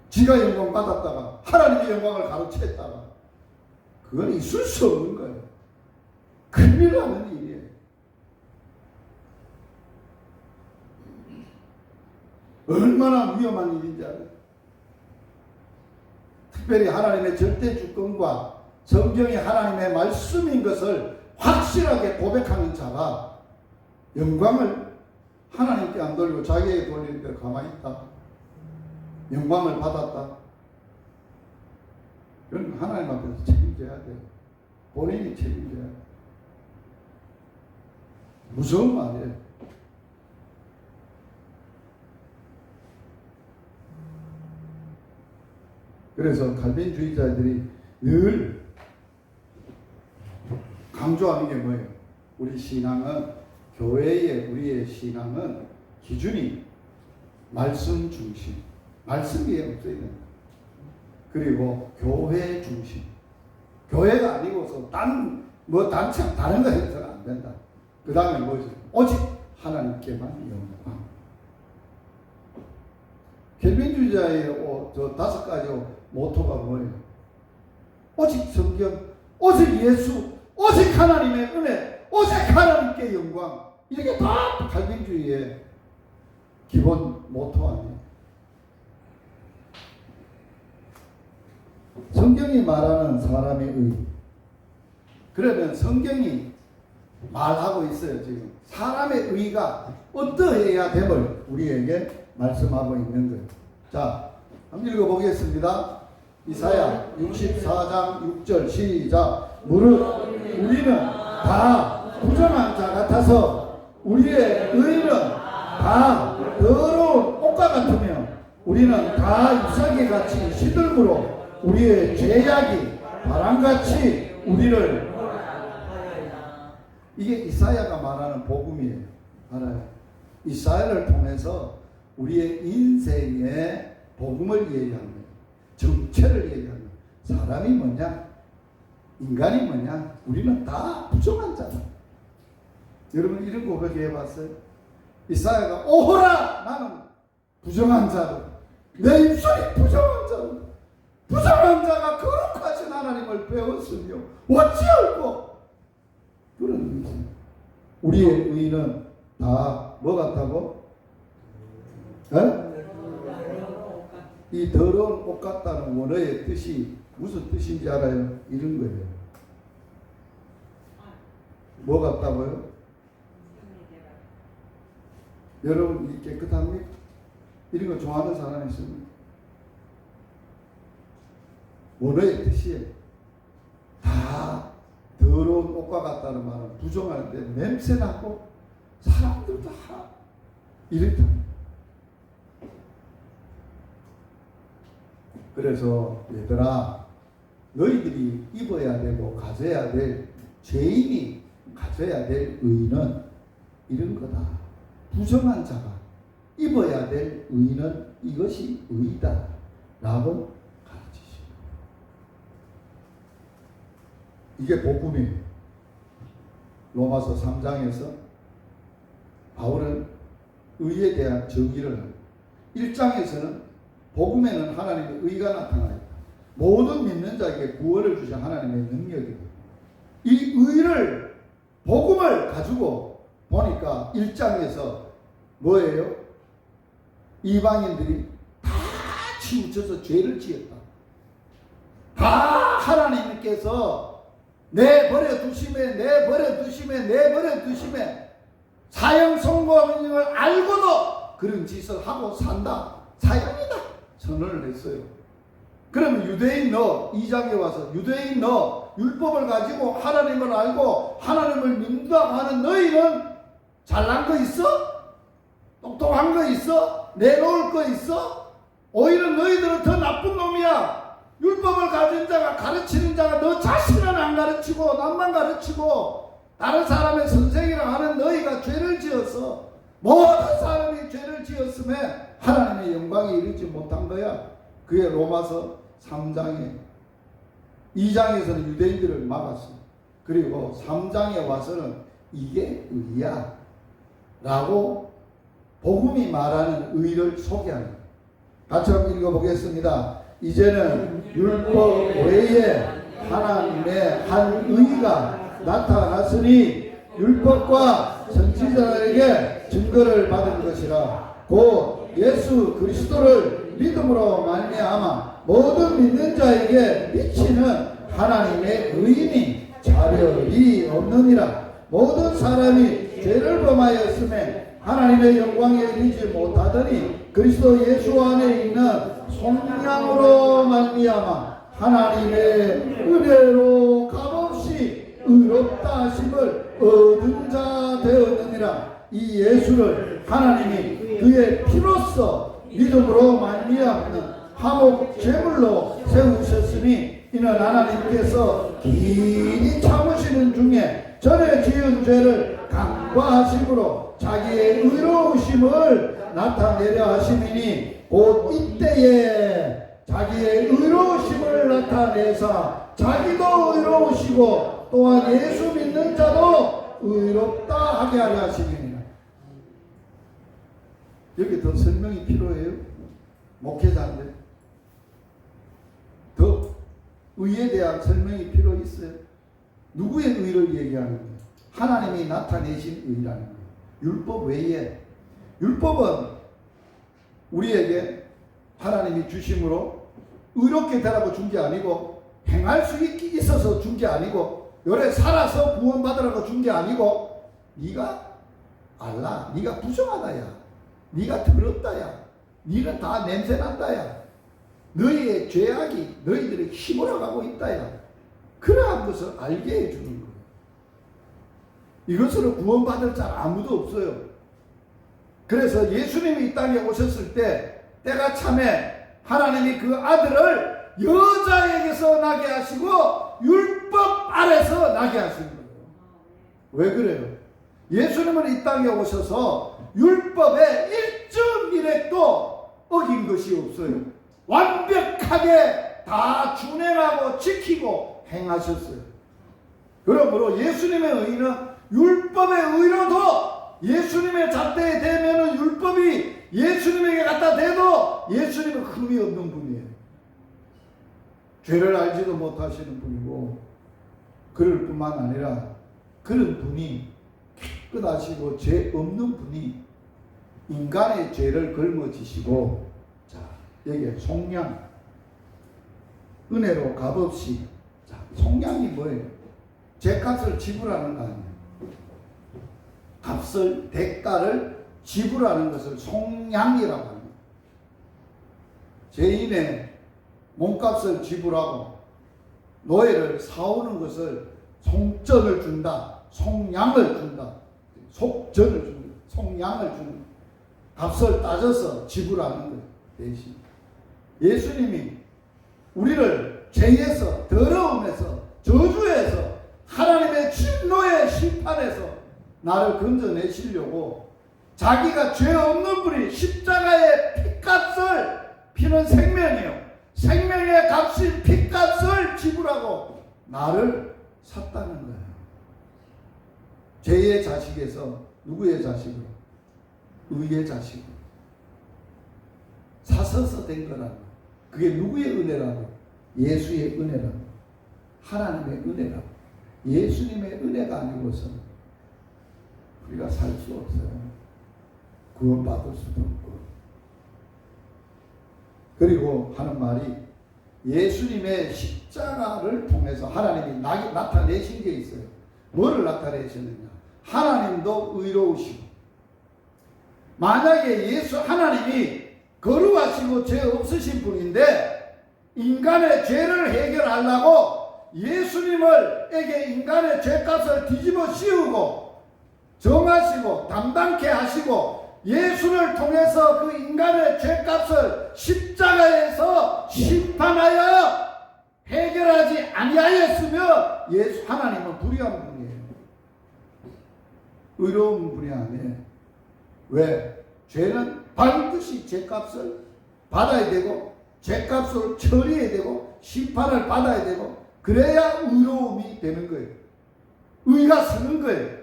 지가 영광 받았다가 하나님의 영광을 가로챘다가 그건 있을 수 없는 거예요. 큰일 나는 일이에요. 얼마나 위험한 일인지 알아요. 특별히 하나님의 절대 주권과 성경이 하나님의 말씀인 것을 확실하게 고백하는 자가 영광을 하나님께 안 돌리고 자기에게 돌리는데 가만히 있다. 영광을 받았다. 그건 하나님 앞에서 책임져야 돼요. 본인이 책임져야 돼요. 무서운 말이에요. 그래서 칼빈주의자들이 늘 강조하는 게 뭐예요? 우리 신앙은 교회의 우리의 신앙은 기준이 말씀 중심, 말씀 위에 없어야 된다. 그리고 교회 중심, 교회가 아니고서 단체 다른 거 해서는 안 된다. 그 다음에 뭐죠? 오직 하나님께만 영광. 켈빈주의자의 저 5가지 모토가 뭐예요? 오직 성경, 오직 예수, 오직 하나님의 은혜, 오직 하나님께 영광. 이렇게 다 칼빈주의의 기본 모토 아니에요. 성경이 말하는 사람의 의. 그러면 성경이 말하고 있어요. 지금 사람의 의가 어떠해야 됨을 우리에게 말씀하고 있는 거예요. 자, 한번 읽어보겠습니다. 이사야 64장 6절 시작. 무릇 우리는 다 부정한 자 같아서 우리의 의는 다 더러운 옷과 같으며 우리는 다 잎사귀같이 시들므로 우리의 죄악이 바람같이 우리를. 이게 이사야가 말하는 복음이에요. 알아요? 이사야를 통해서 우리의 인생의 복음을 얘기하는 거예요. 정체를 얘기하는 거예요. 사람이 뭐냐? 인간이 뭐냐? 우리는 다 부정한 자다. 여러분 이런 고백 해봤어요? 이사야가 오호라! 나는 부정한 자다. 내 입술이 부정한 자다. 부정한 자가 거룩하신 하나님을 배웠으며 어찌할꼬? 그런 의미죠. 우리의 의는 다 뭐 같다고? 이 더러운 옷 같다는 원어의 뜻이 무슨 뜻인지 알아요? 이런 거예요. 뭐 같다고요? 여러분 이 깨끗합니까? 이런 거 좋아하는 사람이 있습니까? 원어의 뜻이에요. 다 더러운 옷과 같다는 말은 부정하는데 냄새나고 사람들도 다 이렇다. 그래서 얘들아, 너희들이 입어야 되고 가져야 될, 죄인이 가져야 될 의는 이런 거다. 부정한 자가 입어야 될 의는 이것이 의다 라고 가르치십니다. 이게 복음이에요. 로마서 3장에서 바울은 의에 대한 정의를 합니다. 1장에서는 복음에는 하나님의 의가 나타나 있다. 모든 믿는 자에게 구원을 주신 하나님의 능력이다. 이 의를 복음을 가지고 보니까 1장에서 뭐예요? 이방인들이 다 치우쳐서 죄를 지었다. 다 하나님께서 내버려 두심에 사형 선고하는 걸 알고도 그런 짓을 하고 산다. 사형이다. 선언을 했어요. 그러면 유대인 너 2장에 와서 유대인 너 율법을 가지고 하나님을 알고 하나님을 믿는다고 하는 너희는 잘난 거 있어? 똑똑한 거 있어? 내놓을 거 있어? 오히려 너희들은 더 나쁜 놈이야. 율법을 가진 자가 가르치는 자가 너 자신은 안 가르치고 남만 가르치고 다른 사람의 선생이라 하는 너희가 죄를 지어서 모든 사람이 죄를 지었음에 하나님의 영광에 이르지 못한 거야. 그게 로마서 3장에 2장에서는 유대인들을 막았어. 그리고 3장에 와서는 이게 의야 라고 복음이 말하는 의를 소개하는 거예요. 같이 한번 읽어보겠습니다. 이제는 율법 외에 하나님의 한 의가 나타났으니 율법과 선지자에게 증거를 받은 것이라. 곧 예수 그리스도를 믿음으로 말미암아 모든 믿는 자에게 미치는 하나님의 의인이 차별이 없느니라. 모든 사람이 죄를 범하였음에 하나님의 영광에 이르지 못하더니 그리스도 예수 안에 있는 성령으로 말미암아 하나님의 은혜로 값없이 의롭다 하심을 얻은 자 되었느니라. 이 예수를 하나님이 그의 피로써 믿음으로 말미암는 화목 제물로 세우셨으니 이는 하나님께서 긴히 참으시는 중에 전에 지은 죄를 간과하심으로 자기의 의로우심을 나타내려 하심이니 곧 이때에 자기의 의로우심을 나타내사 자기도 의로우시고 또한 예수 믿는 자도 의롭다 하게 하려 하심이니라. 여기 더 설명이 필요해요? 목회자인데 더 의에 대한 설명이 필요 있어요? 누구의 의를 얘기하는 거예요? 하나님이 나타내신 의라는 거예요. 율법 외에. 율법은 우리에게 하나님이 주심으로 의롭게 되라고 준 게 아니고 행할 수 있어서 준 게 아니고 요래 살아서 구원받으라고 준 게 아니고 네가 알라, 네가 부정하다야, 네가 더럽다야, 네는 다 냄새난다야, 너희의 죄악이 너희들의 힘으로 가고 있다야, 그러한 것을 알게 해주는 거예요. 이것으로 구원받을 자 아무도 없어요. 그래서 예수님이 이 땅에 오셨을 때 때가 참에 하나님이 그 아들을 여자에게서 나게 하시고 율법 아래서 나게 하신 거예요. 왜 그래요? 예수님은 이 땅에 오셔서 율법의 일점 일획도 어긴 것이 없어요. 완벽하게 다 준행하고 지키고 행하셨어요. 그러므로 예수님의 의는 율법의 의로도 예수님의 잣대에 대면은 율법이 예수님에게 갖다 대도 예수님은 흠이 없는 분이에요. 죄를 알지도 못하시는 분이고, 그럴 뿐만 아니라 그런 분이 깨끗하시고 죄 없는 분이 인간의 죄를 걸머지시고, 자 여기에 속량, 은혜로 값없이. 자, 속량이 뭐예요? 죄값을 지불하는 거 아니에요. 값을, 대가를 지불하는 것을 속량이라고 합니다. 죄인의 몸값을 지불하고 노예를 사오는 것을 속전을 준다, 속량을 준다, 속전을 준다, 속량을 주는 값을 따져서 지불하는 거예요. 대신 예수님이 우리를 죄에서, 더러움에서, 저주에서, 하나님의 진노의 심판에서 나를 건져내시려고 자기가 죄 없는 분이 십자가의 피값을, 피는 생명이요, 생명의 값인 피값을 지불하고 나를 샀다는 거예요. 죄의 자식에서 누구의 자식으로? 의의 자식. 사서서 된 거라는 거. 그게 누구의 은혜라고? 예수의 은혜라고. 하나님의 은혜라고. 예수님의 은혜가 아니고서는 우리가 살 수 없어요. 구원받을 수도 없고. 그리고 하는 말이 예수님의 십자가를 통해서 하나님이 나타내신 게 있어요. 뭐를 나타내셨느냐? 하나님도 의로우시고, 만약에 하나님이 거룩하시고 죄 없으신 분인데 인간의 죄를 해결하려고 예수님에게 인간의 죄값을 뒤집어 씌우고 정하시고 담당케 하시고 예수를 통해서 그 인간의 죄값을 십자가에서 심판하여 해결하지 아니하였으며 하나님은 불의한 분이에요. 의로운 분이 아니에요. 왜? 죄는 반드시 죄값을 받아야 되고 죄값을 처리해야 되고 심판을 받아야 되고 그래야 의로움이 되는 거예요. 의가 서는 거예요.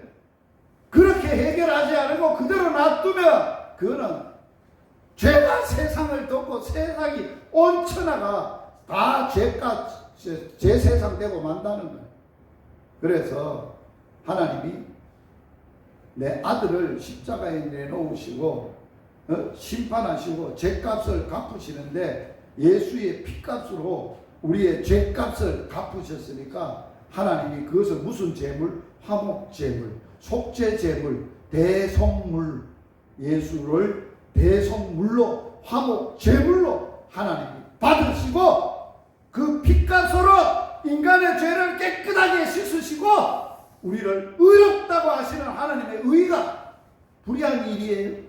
그렇게 해결하지 않고 그대로 놔두면 그거는 죄가 세상을 덮고 세상이 온 천하가 다 죄 세상 되고 만다는 거예요. 그래서 하나님이 내 아들을 십자가에 내놓으시고 심판하시고 죄값을 갚으시는데 예수의 피값으로 우리의 죄값을 갚으셨으니까 하나님이 그것을 무슨 제물? 화목제물, 속죄제물, 대속물, 예수를 대속물로 화목제물로 하나님이 받으시고 그 피값으로 인간의 죄를 깨끗하게 씻으시고 우리를 의롭다고 하시는 하나님의 의가 불의한 일이에요.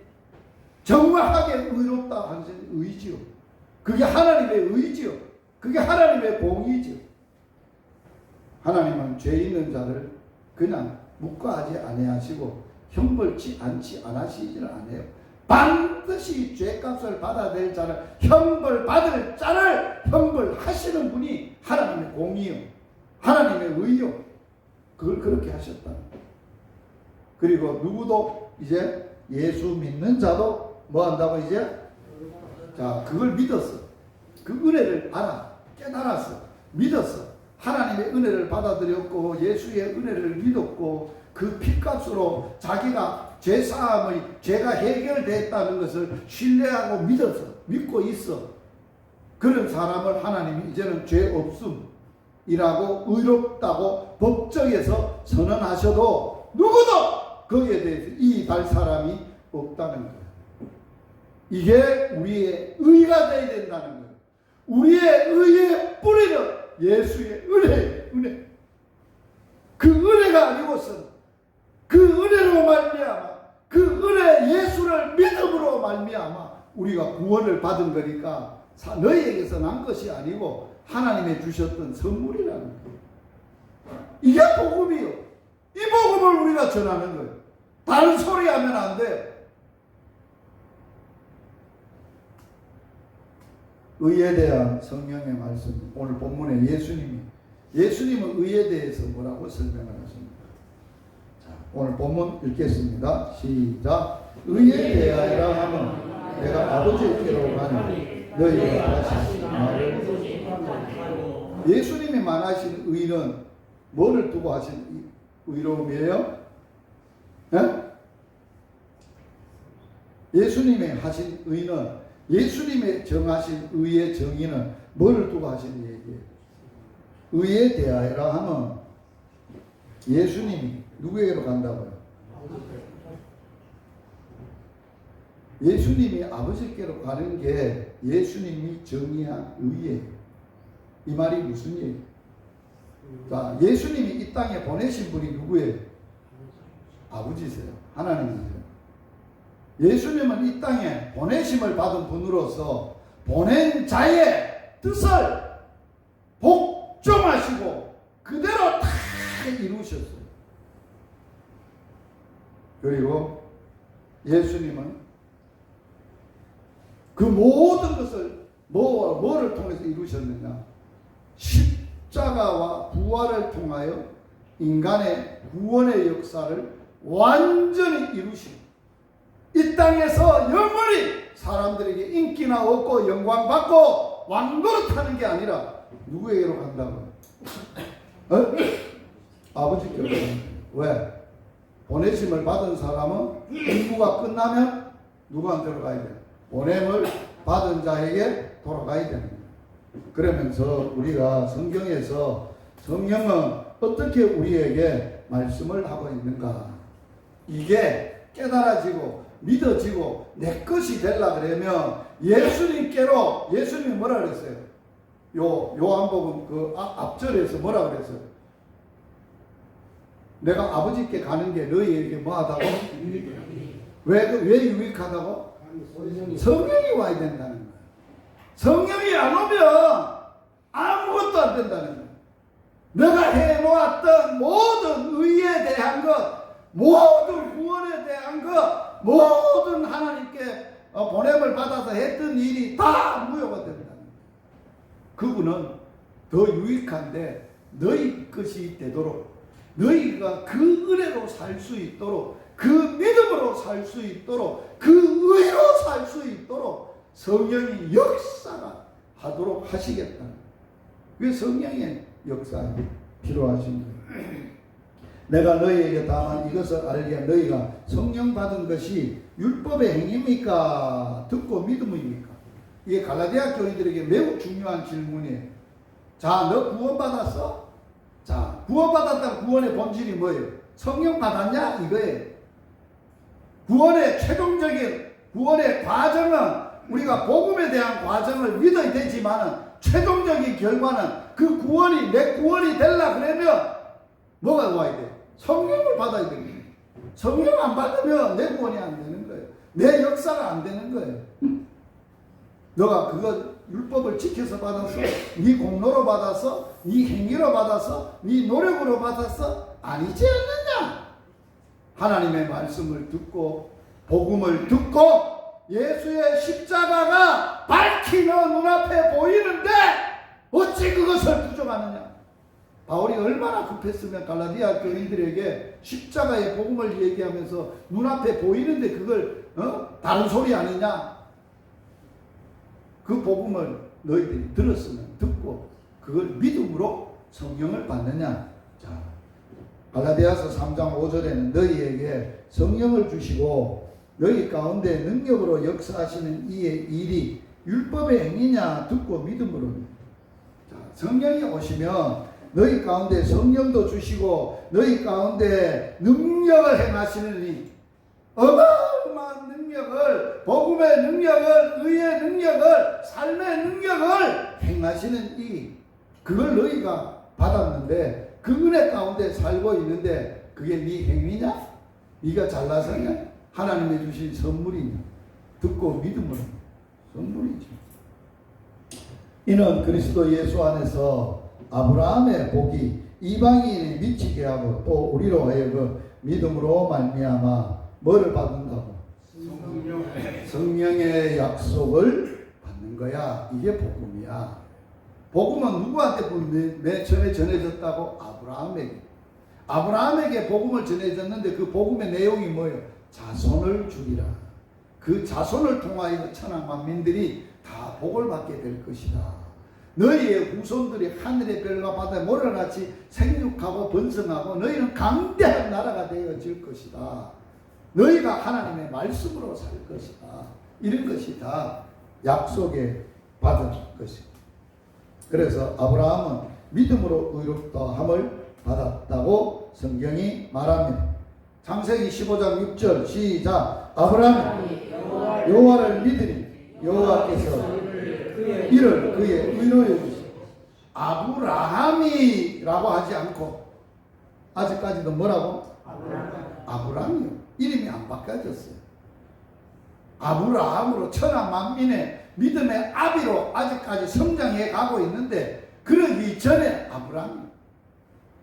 정확하게 의롭다고 하시는 의지요. 그게 하나님의 의지요. 그게 하나님의 공의지요. 하나님은 죄 있는 자를 그냥 묵과하지 아니하시고 형벌치 않으시지를 않아요. 반드시 죄값을 받아야 될 자를 형벌받을 자를 형벌하시는 분이 하나님의 공의요. 하나님의 의요. 그걸 그렇게 하셨다는 거예요. 그리고 누구도 이제 예수 믿는 자도 뭐 한다고 이제? 자, 그걸 믿었어. 그 은혜를 깨달았어. 믿었어. 하나님의 은혜를 받아들였고 예수의 은혜를 믿었고 그 피값으로 자기가 죄사함의 죄가 해결됐다는 것을 신뢰하고 믿고 있어. 그런 사람을 하나님이 이제는 죄 없음이라고 의롭다고 법정에서 선언하셔도 누구도 거기에 대해서 이의할 사람이 없다는 거예요. 이게 우리의 의가 되어야 된다는 거예요. 우리의 의의 뿌리는 예수의 은혜. 그 은혜가 아니고서는 그 은혜로 말미암아 그 은혜 예수를 믿음으로 말미암아 우리가 구원을 받은 거니까 너희에게서 난 것이 아니고 하나님의 주셨던 선물이라는 거예요. 이게 복음이요. 이 복음을 우리가 전하는 거예요. 다른 소리 하면 안 돼. 의에 대한 성령의 말씀, 오늘 본문에 예수님은 의에 대해서 뭐라고 설명을 하십니까? 자, 오늘 본문 읽겠습니다. 시작. 의에 대하여 하면 내가 아버지께로 가니 너희가 다시 말을. 예수님이 말하신 의는 뭐를 두고 하신 의로움이에요? 네? 예수님이 하신 의는 예수님의 정하신 의의 정의는 뭐를 두고 하신 얘기예요? 의에 대하여라 하면 예수님이 누구에게로 간다고요? 예수님이 아버지께로 가는 게 예수님이 정의한 의예요. 이 말이 무슨 얘기예요? 자, 예수님이 이 땅에 보내신 분이 누구예요? 아버지세요. 하나님이세요. 예수님은 이 땅에 보내심을 받은 분으로서 보낸 자의 뜻을 복종하시고 그대로 다 이루셨어요. 그리고 예수님은 그 모든 것을 뭐를 통해서 이루셨느냐? 십자가와 부활을 통하여 인간의 구원의 역사를 완전히 이루신 이 땅에서 영원히 사람들에게 인기나 얻고 영광 받고 왕노릇하는 게 아니라 누구에게로 간다고? 아버지께로 가는 거예요. 왜? 보내심을 받은 사람은 임무가 끝나면 누구한테로 가야 돼? 보냄을 받은 자에게 돌아가야 되는 거예요. 그러면서 우리가 성경에서 성령은 어떻게 우리에게 말씀을 하고 있는가? 이게 깨달아지고 믿어지고 내 것이 되려 그러면 예수님께로, 예수님이 뭐라 그랬어요? 요한복음 그 앞절에서 뭐라 그랬어요? 내가 아버지께 가는 게 너희에게 뭐 하다고? 왜 유익하다고? 성령이 와야 된다는 거예요. 성령이 안 오면 아무것도 안 된다는 거예요. 내가 해놓았던 모든 의에 대한 것, 모든 구원에 대한 것, 모든 하나님께 보냄을 받아서 했던 일이 다 무효가 된다는 거예요. 그분은 더 유익한데 너희 것이 되도록, 너희가 그 은혜로 살 수 있도록, 그 믿음으로 살 수 있도록, 그 의로 살 수 있도록 성령이 역사가 하도록 하시겠다는 거예요. 그게 성령의 역사가 필요하신 거예요. 내가 너희에게 다만 이것을 알게 너희가 성령 받은 것이 율법의 행위입니까? 듣고 믿음입니까? 이게 갈라디아 교인들에게 매우 중요한 질문이에요. 자, 너 구원받았어? 자, 구원받았다는 구원의 본질이 뭐예요? 성령 받았냐? 이거예요. 구원의 최종적인 구원의 과정은 우리가 복음에 대한 과정을 믿어야 되지만 최종적인 결과는 그 구원이 내 구원이 되려 그러면 뭐가 와야 돼? 성령을 받아야 되는 거예요. 성령 안 받으면 내 구원이 안 되는 거예요. 내 역사가 안 되는 거예요. 너가 그거 율법을 지켜서 받았어? 네 공로로 받았어? 네 행위로 받았어? 네 노력으로 받았어? 아니지 않느냐? 하나님의 말씀을 듣고 복음을 듣고 예수의 십자가가 밝히는 눈앞에 보이는데 어찌 그것을 부정하느냐? 바울이 얼마나 급했으면 갈라디아 교인들에게 십자가의 복음을 얘기하면서 눈앞에 보이는데 그걸 다른 소리 아니냐? 그 복음을 너희들이 들었으면 듣고 그걸 믿음으로 성령을 받느냐? 자, 갈라디아서 3장 5절에는 너희에게 성령을 주시고 너희 가운데 능력으로 역사하시는 이의 일이 율법의 행위냐 듣고 믿음으로. 자, 성령이 오시면 너희 가운데 성령도 주시고 너희 가운데 능력을 행하시는 이 어마어마한 능력을, 복음의 능력을, 의의 능력을, 삶의 능력을 행하시는 이, 그걸 너희가 받았는데 그 은혜 가운데 살고 있는데 그게 네 행위냐? 네가 잘나서냐? 하나님이 주신 선물이냐? 듣고 믿음으로 선물이지. 이는 그리스도 예수 안에서 아브라함의 복이 이방인이 미치게 하고 또 우리로 하여금 믿음으로 말미암아 뭐를 받는다고? 성령의 약속을 받는 거야. 이게 복음이야. 복음은 누구한테 맨 처음에 전해졌다고? 아브라함에게. 아브라함에게 복음을 전해졌는데 그 복음의 내용이 뭐예요? 자손을 주리라. 그 자손을 통하여 천하 만민들이 다 복을 받게 될 것이다. 너희의 후손들이 하늘의 별과 바다의 모래같이 생육하고 번성하고 너희는 강대한 나라가 되어질 것이다. 너희가 하나님의 말씀으로 살 것이다. 이런 것이 다 약속에 받은 것이다. 그래서 아브라함은 믿음으로 의롭다 함을 받았다고 성경이 말합니다. 창세기 15장 6절 시작. 아브라함이 여호와를 믿으니 여호와께서 이를 그의 의로 여기시고. 아브라함이라고 하지 않고 아직까지도 뭐라고? 아브라함이요. 이름이 안 바뀌어졌어요. 아브라함으로 천하 만민의 믿음의 아비로 아직까지 성장해 가고 있는데 그러기 전에 아브라함이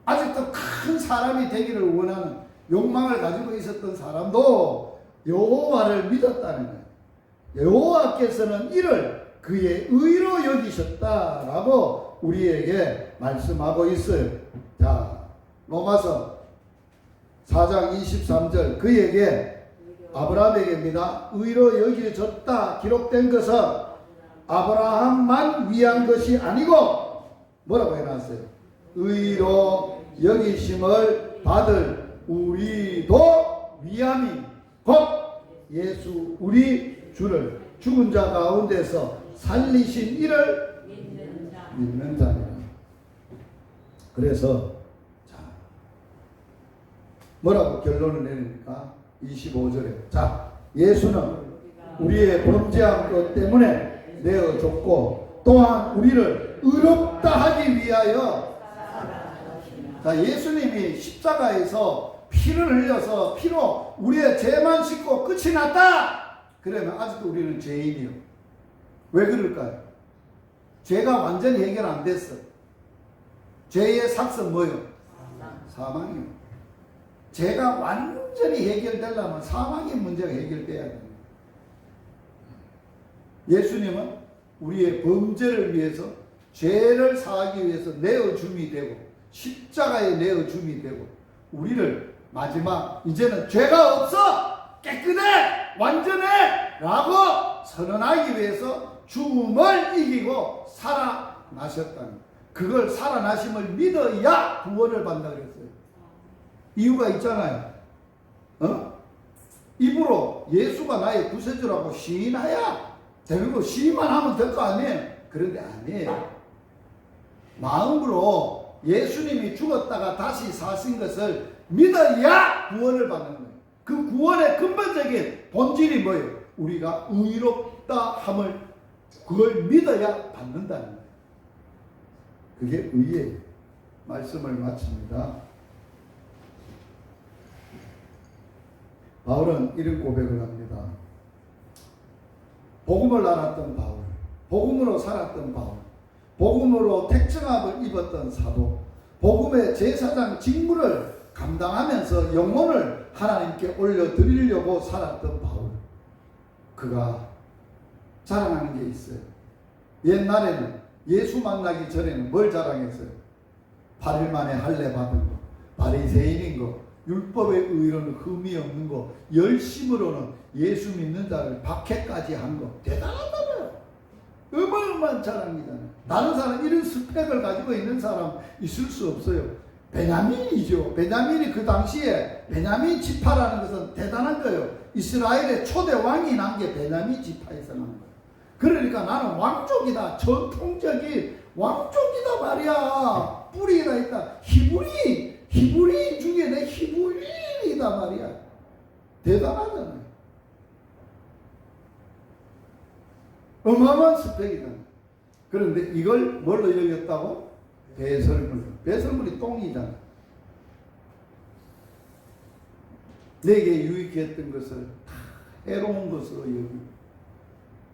아직도 큰 사람이 되기를 원하는 욕망을 가지고 있었던 사람도 여호와를 믿었다는 거예요. 여호와께서는 이를 그의 의로 여기셨다라고 우리에게 말씀하고 있어요. 자, 로마서 4장 23절 그에게 아브라함에게입니다. 의로 여겨졌다 기록된 것은 아브라함만 위한 것이 아니고 뭐라고 해놨어요? 의로 여기심을 받을 우리도 위함이 곧 예수 우리 주를 죽은 자 가운데서 살리신 이를 믿는 자니라. 그래서 자 뭐라고 결론을 내립니까? 25절에 자 예수는 우리의 범죄한 것 때문에 내어줬고 또한 우리를 의롭다 하기 위하여 자 예수님이 십자가에서 피를 흘려서 피로 우리의 죄만 씻고 끝이 났다 그러면 아직도 우리는 죄인이요. 왜 그럴까요? 죄가 완전히 해결 안 됐어. 죄의 삭은 뭐요? 사망이요. 죄가 완전히 해결되려면 사망의 문제가 해결돼야 됩니다. 예수님은 우리의 범죄를 위해서 죄를 사하기 위해서 내어줌이 되고 십자가에 내어줌이 되고 우리를 마지막 이제는 죄가 없어 깨끗해 완전해 라고 선언하기 위해서 죽음을 이기고 살아나셨다는 그걸 살아나심을 믿어야 구원을 받는다 그랬어요. 이유가 있잖아요. 입으로 예수가 나의 구세주라고 시인해야 되고 시인만 하면 될 거 아니에요. 그런데 아니에요. 마음으로 예수님이 죽었다가 다시 사신 것을 믿어야 구원을 받는 거예요. 그 구원의 근본적인 본질이 뭐예요? 우리가 의롭다 함을 그걸 믿어야 받는다는 거예요. 그게 의의 말씀을 마칩니다. 바울은 이런 고백을 합니다. 복음을 알았던 바울, 복음으로 살았던 바울, 복음으로 택정함을 입었던 사도, 복음의 제사장 직무를 감당하면서 영혼을 하나님께 올려드리려고 살았던 바울. 그가 자랑하는 게 있어요. 옛날에는 예수 만나기 전에는 뭘 자랑했어요? 8일 만에 할례 받은 거, 바리새인인 거, 율법의 의로는 흠이 없는 거, 열심으로는 예수 믿는 자를 박해까지 한 거. 대단하다고요. 어마어마한 자랑이잖아요. 다른 사람 이런 스펙을 가지고 있는 사람 있을 수 없어요. 베냐민이죠. 베냐민이 그 당시에 베냐민 지파라는 것은 대단한 거예요. 이스라엘의 초대 왕이 난 게 베냐민 지파에서 난 거예요. 그러니까 나는 왕족이다. 전통적인 왕족이다 말이야. 뿌리가 있다. 히브리 중에 내 히브리이다 말이야. 대단하잖아요. 어마어마한 스펙이다. 그런데 이걸 뭘로 여겼다고? 배설물. 배설물이 똥이잖아. 내게 유익했던 것을 다 해로운 것으로 여기고.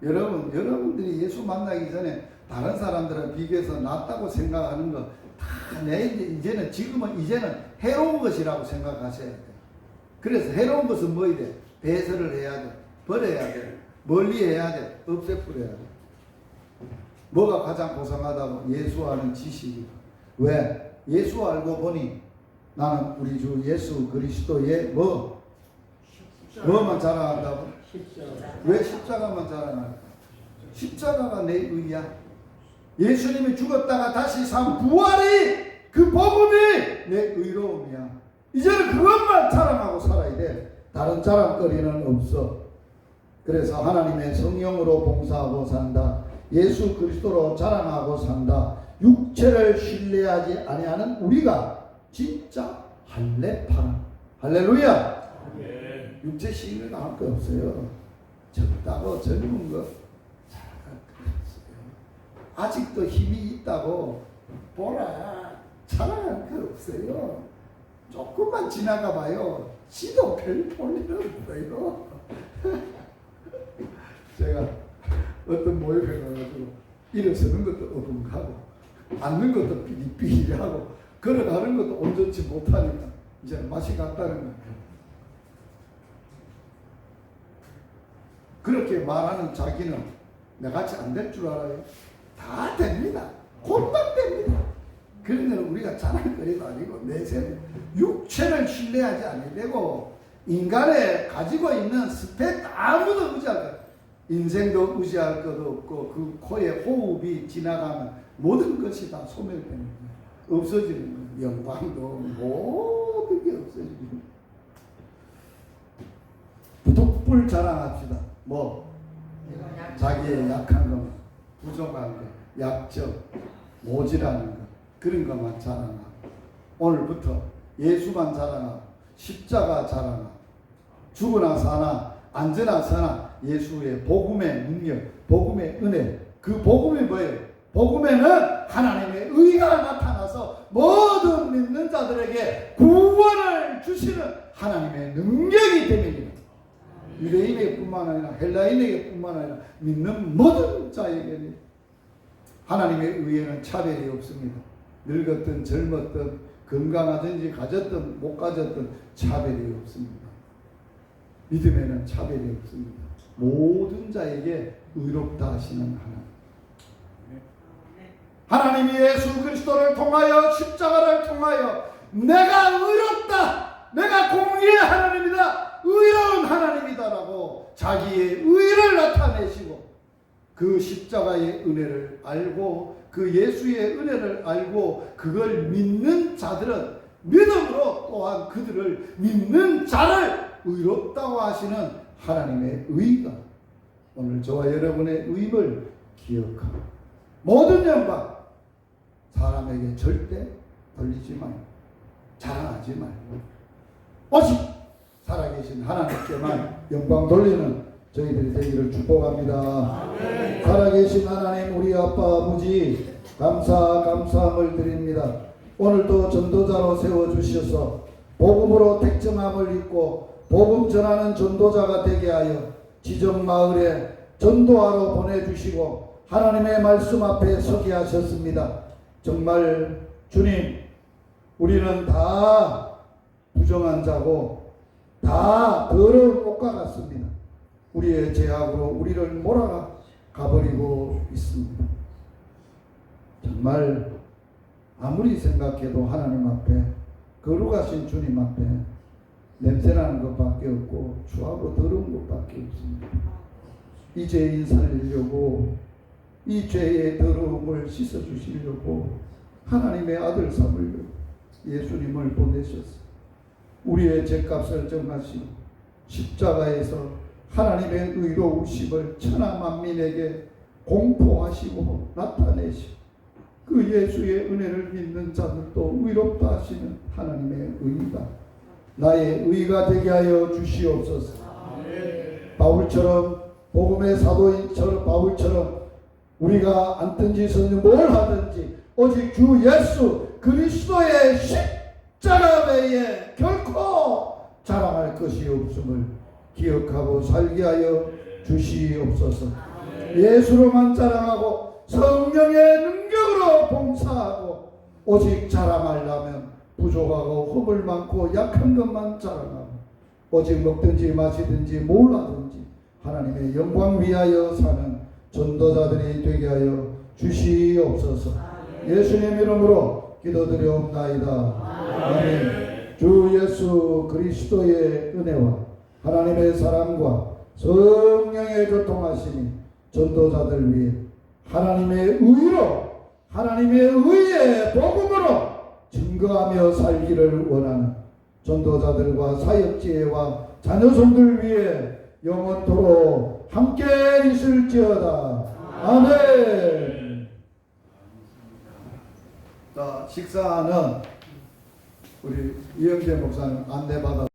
여러분들이 예수 만나기 전에 다른 사람들은 비교해서 낫다고 생각하는 거 다 이제는 해로운 것이라고 생각하셔야 돼요. 그래서 해로운 것은 뭐야 돼? 배설을 해야 돼. 버려야 돼. 멀리 해야 돼. 없애버려야 돼. 뭐가 가장 고상하다고? 예수하는 지식이다. 왜? 예수 알고 보니 나는 우리 주 예수 그리스도의 뭐만 자랑한다고? 왜 십자가만 자랑할까? 십자가가 내 의야. 예수님이 죽었다가 다시 산 부활이 그 복음이 내 의로움이야. 이제는 그것만 자랑하고 살아야 돼. 다른 자랑거리는 없어. 그래서 하나님의 성령으로 봉사하고 산다. 예수 그리스도로 자랑하고 산다. 육체를 신뢰하지 아니하는 우리가 진짜 할례파라. 할렐루야. 육체 신뢰가 할 거 없어요. 적다고 젊은 거 자랑할 거 없어요. 아직도 힘이 있다고 보라 자랑할 거 없어요. 조금만 지나가 봐요. 지도 별 볼일 없어요. 제가 어떤 모임에 가가지고 일어서는 것도 어벙하고 앉는 것도 삐리삐리하고 걸어가는 것도 온전치 못하니까 이제 맛이 갔다는 거예요. 그렇게 말하는 자기는 나같이 안 될 줄 알아요? 다 됩니다. 곧만 됩니다. 그러면 우리가 자랑거리도 아니고 내세는 육체를 신뢰하지 않아야 되고 인간의 가지고 있는 스펙 아무도 무시할 것. 인생도 무시할 것도 없고 그 코에 호흡이 지나가면 모든 것이 다 소멸되는 거예요. 없어지는 거예요. 영광도 모든 게 없어지는 거예요. 부득불 자랑합시다. 뭐 자기의 약한 것, 부족한 것, 약점, 모질하는 것 그런 것만 자랑하고 오늘부터 예수만 자랑하고 십자가 자랑하고 죽으나 사나 앉으나 서나 예수의 복음의 능력, 복음의 은혜. 그 복음이 뭐예요? 복음에는 하나님의 의가 나타나서 모든 믿는 자들에게 구원을 주시는 하나님의 능력이 때문입니다. 유대인에게뿐만 아니라 헬라인에게뿐만 아니라 믿는 모든 자에게는 하나님의 의에는 차별이 없습니다. 늙었든 젊었든 건강하든지 가졌든 못 가졌든 차별이 없습니다. 믿음에는 차별이 없습니다. 모든 자에게 의롭다 하시는 하나님이 예수 그리스도를 통하여 십자가를 통하여 내가 의롭다, 내가 공의의 하나님이다, 의로운 하나님이다라고 자기의 의를 나타내시고 그 십자가의 은혜를 알고 그 예수의 은혜를 알고 그걸 믿는 자들은 믿음으로 또한 그들을 믿는 자를 의롭다고 하시는 하나님의 의가 오늘 저와 여러분의 의를 기억하고 모든 영광 사람에게 절대 돌리지 말고 자랑하지 말고 오직 살아계신 하나님께만 영광 돌리는 저희들이 되기를 축복합니다. 살아계신 하나님 우리 아빠 아버지 감사함을 드립니다. 오늘도 전도자로 세워주셔서 복음으로 택정함을 입고 복음 전하는 전도자가 되게 하여 지정마을에 전도하러 보내주시고 하나님의 말씀 앞에 서게 하셨습니다. 정말 주님 우리는 다 부정한 자고 다 더러운 옷과 같습니다. 우리의 죄악으로 우리를 몰아가버리고 있습니다. 정말 아무리 생각해도 하나님 앞에 거룩하신 주님 앞에 냄새나는 것밖에 없고 추하고 더러운 것밖에 없습니다. 이 죄인 살리려고 이 죄의 더러움을 씻어주시려고 하나님의 아들 삼으려고 예수님을 보내셨습니다. 우리의 죄값을 정하시고 십자가에서 하나님의 의로우심을 천하 만민에게 공포하시고 나타내시고 그 예수의 은혜를 믿는 자들도 의롭다 하시는 하나님의 의가 나의 의가 되게 하여 주시옵소서. 바울처럼 복음의 사도인처럼 바울처럼 우리가 앉든지 서든지 뭘 하든지 오직 주 예수 그리스도의 십자가 외에 결코 자랑할 것이 없음을 기억하고 살게 하여 주시옵소서. 예수로만 자랑하고 성령의 능력으로 봉사하고 오직 자랑하려면 부족하고 허물 많고 약한 것만 자랑하고 오직 먹든지 마시든지 몰라든지 하나님의 영광 위하여 사는 전도자들이 되게 하여 주시옵소서. 예수님 이름으로 기도드리옵나이다. 아멘. 주 예수 그리스도의 은혜와 하나님의 사랑과 성령의 교통하심이 전도자들 위해 하나님의 의로 하나님의 의의 복음으로 증거하며 살기를 원하는 전도자들과 사역지혜와 자녀손들 위해 영원토록 함께 있을지어다. 아멘. 자, 식사는 우리 이영재 목사님 안내받아